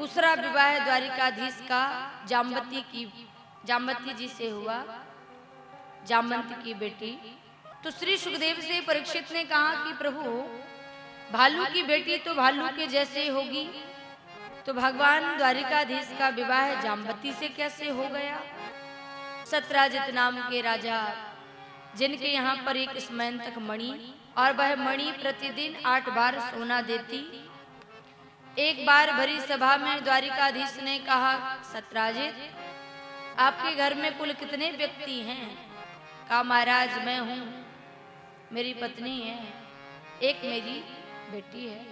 दूसरा विवाह द्वारिकाधीश का जाम्बती जी से हुआ, जामवंत की बेटी। तो श्री सुखदेव से परीक्षित ने कहा कि प्रभु, भालू की बेटी तो भालू के जैसे होगी, तो भगवान द्वारिकाधीश का विवाह जाम्बती से कैसे हो गया? सत्राजित नाम के राजा, जिनके यहाँ पर एक स्मयंतक मणि, और वह मणि प्रतिदिन 8 बार सोना देती। एक बार भरी सभा में द्वारिकाधीश ने कहा, सत्राजित, आपके घर में कुल कितने व्यक्ति हैं? कहा, महाराज मैं हूं, मेरी पत्नी है, एक मेरी बेटी है,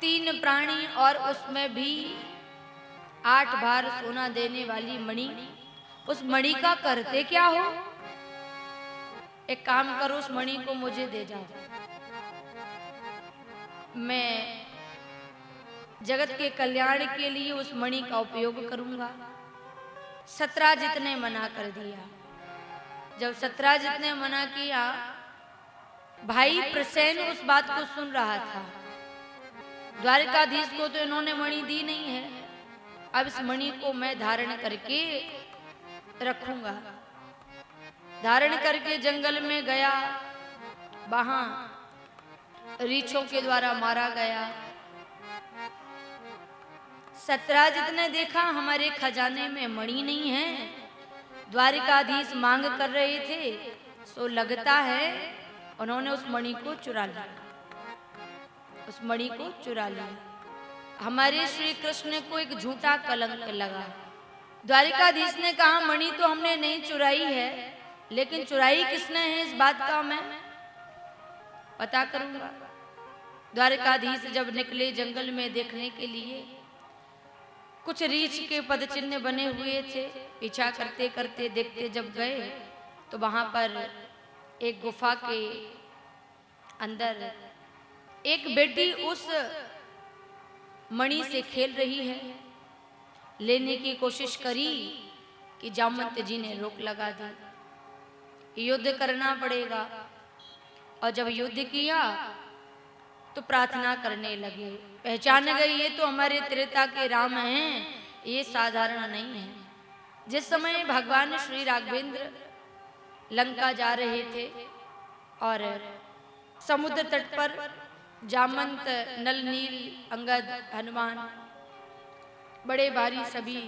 3 प्राणी, और उसमें भी 8 बार सोना देने वाली मणि। उस मणि का करते क्या हो? एक काम करो, उस मणि को मुझे दे जाओ, मैं जगत के कल्याण के लिए उस मणि का उपयोग करूंगा। सत्राजित ने मना कर दिया। जब सत्राजित ने मना किया, भाई प्रसेन उस बात को सुन रहा था। द्वारिकाधीश को तो इन्होंने मणि दी नहीं है, अब इस मणि को मैं धारण करके रखूंगा। धारण करके जंगल में गया, वहां रीछों के द्वारा मारा गया। सत्राजित ने देखा हमारे खजाने में मणि नहीं है, द्वारिकाधीश मांग कर रहे थे, सो लगता है उन्होंने उस मणि को चुरा लिया, उस मणि को चुरा लिया। हमारे श्री कृष्ण को एक झूठा कलंक लगा। द्वारिकाधीश ने कहा, मणि तो हमने नहीं चुराई है, लेकिन चुराई किसने है इस बात का मैं पता करूंगा। द्वारिकाधीश जब निकले जंगल में देखने के लिए, कुछ रीछ के पद चिन्ह बने हुए थे। पीछा करते करते देखते जब गए, तो वहां पर एक गुफा के अंदर एक बेटी उस मणि से खेल रही है। लेने की कोशिश करी कि जामवंत जी ने रोक लगा दी, युद्ध करना पड़ेगा। और जब युद्ध किया तो प्रार्थना करने लगे, पहचान गई ये तो हमारे त्रेता के राम हैं, ये साधारण नहीं है। जिस समय भगवान श्री राघवेंद्र लंका जा रहे थे और समुद्र तट पर जामवंत, नल, नील, अंगद, हनुमान, बड़े भारी सभी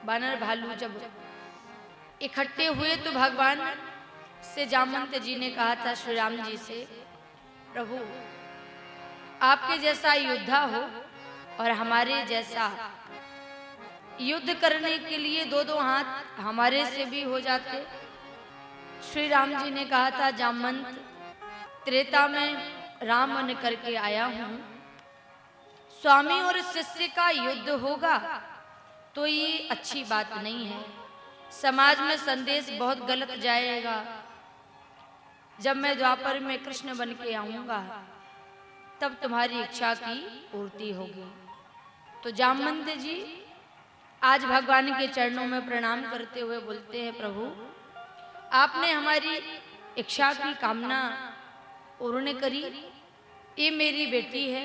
बानर भालू जब इकट्ठे हुए, तो भगवान से जामवंत जी ने कहा था श्री राम जी से, प्रभु आपके जैसा योद्धा हो और हमारे जैसा युद्ध करने के लिए 2-2 हाथ हमारे से भी हो जाते। श्री राम जी ने कहा था, जामवंत, त्रेता में राम बन करके आया हूं, स्वामी और शिष्य का युद्ध होगा तो ये अच्छी बात नहीं है, समाज में संदेश बहुत गलत जाएगा। जब मैं द्वापर में कृष्ण बन के आऊंगा, तब तुम्हारी इच्छा की पूर्ति होगी। तो जामवंत जी आज भगवान के चरणों में प्रणाम करते हुए बोलते हैं, प्रभु आपने हमारी इच्छा की कामना पूर्ण करी। ये मेरी बेटी है,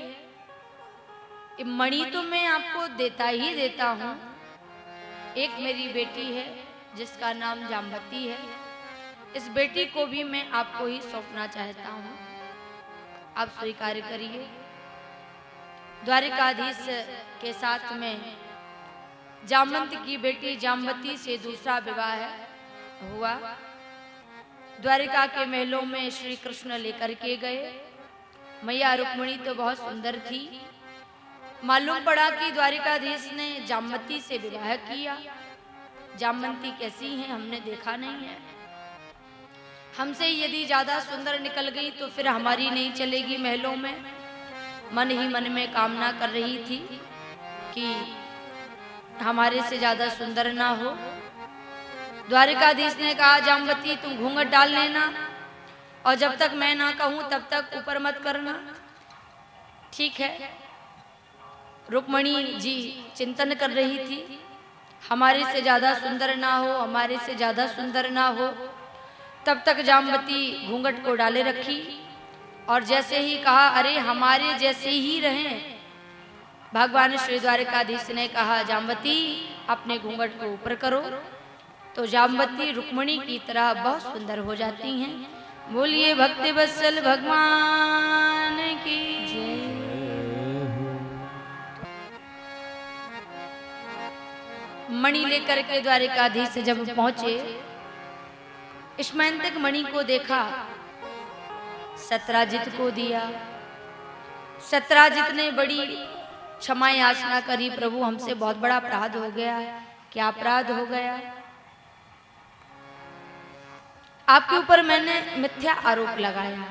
ये मणि तो मैं आपको देता ही देता हूँ। एक मेरी बेटी है जिसका नाम जाम्बती है, इस बेटी को भी मैं आपको ही सौंपना चाहता हूँ, आप स्वीकार करिए। द्वारिकाधीश के साथ में जामवंत की बेटी जाम्बती से दूसरा विवाह हुआ। द्वारिका के महलों में श्री कृष्ण लेकर के गए। मैया रुक्मिणी तो बहुत सुंदर थी। मालूम पड़ा कि द्वारिकाधीश ने जाम्बती से विवाह किया। जाम्बती कैसी है हमने देखा नहीं है, हमसे यदि ज्यादा सुंदर निकल गई तो फिर हमारी नहीं चलेगी महलों में। मन ही मन में कामना कर रही थी कि हमारे से ज्यादा सुंदर ना हो। द्वारिकाधीश ने कहा, जाम्बती तुम घूंघट डाल लेना, और जब तक मैं ना कहूं तब तक ऊपर मत करना। ठीक है। रुक्मिणी जी चिंतन कर रही थी, हमारे से ज्यादा सुंदर ना हो, हमारे से ज्यादा सुंदर ना हो। तब तक जाम्बती घूंघट को डाले रखी, और जैसे ही कहा, अरे हमारे जैसे ही रहें, भगवान श्री द्वारिकाधीश ने कहा, जाम्बती अपने घूंघट को ऊपर करो। तो जाम्बती रुक्मिणी की तरह बहुत सुंदर हो जाती हैं। बोलिए भक्ति वत्सल भगवान की जय। मणि लेकर के द्वारिकाधीश जब पहुंचे, स्मयंतक मणि को देखा, सत्राजित को दिया। सत्राजित ने बड़ी क्षमा याचना करी, प्रभु हमसे बहुत बड़ा अपराध हो गया। क्या अपराध हो गया? आपके ऊपर मैंने मिथ्या आरोप लगाया।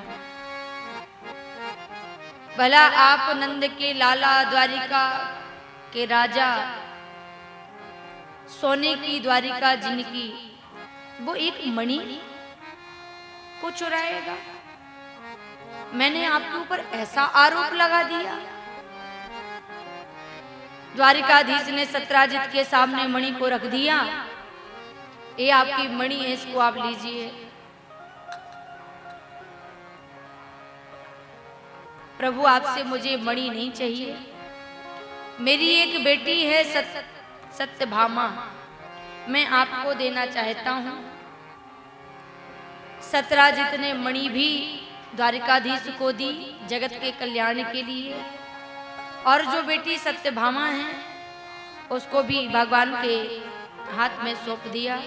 भला आप नंद के लाला, द्वारिका के राजा, सोने की द्वारिका जिनकी, वो एक मणि को चुराएगा? मैंने आपके ऊपर ऐसा आरोप लगा दिया। द्वारिकाधीश ने सत्राजित के सामने मणि को रख दिया। ये आपकी मणि है, इसको आप लीजिए। प्रभु आपसे मुझे मणि नहीं चाहिए। मेरी एक बेटी है सत्यभामा, मैं आपको देना चाहता हूं। सत्राजित ने मणि भी द्वारिकाधीश को दी जगत के कल्याण के लिए, और जो बेटी सत्यभामा है उसको भी भगवान के हाथ में सौंप दिया।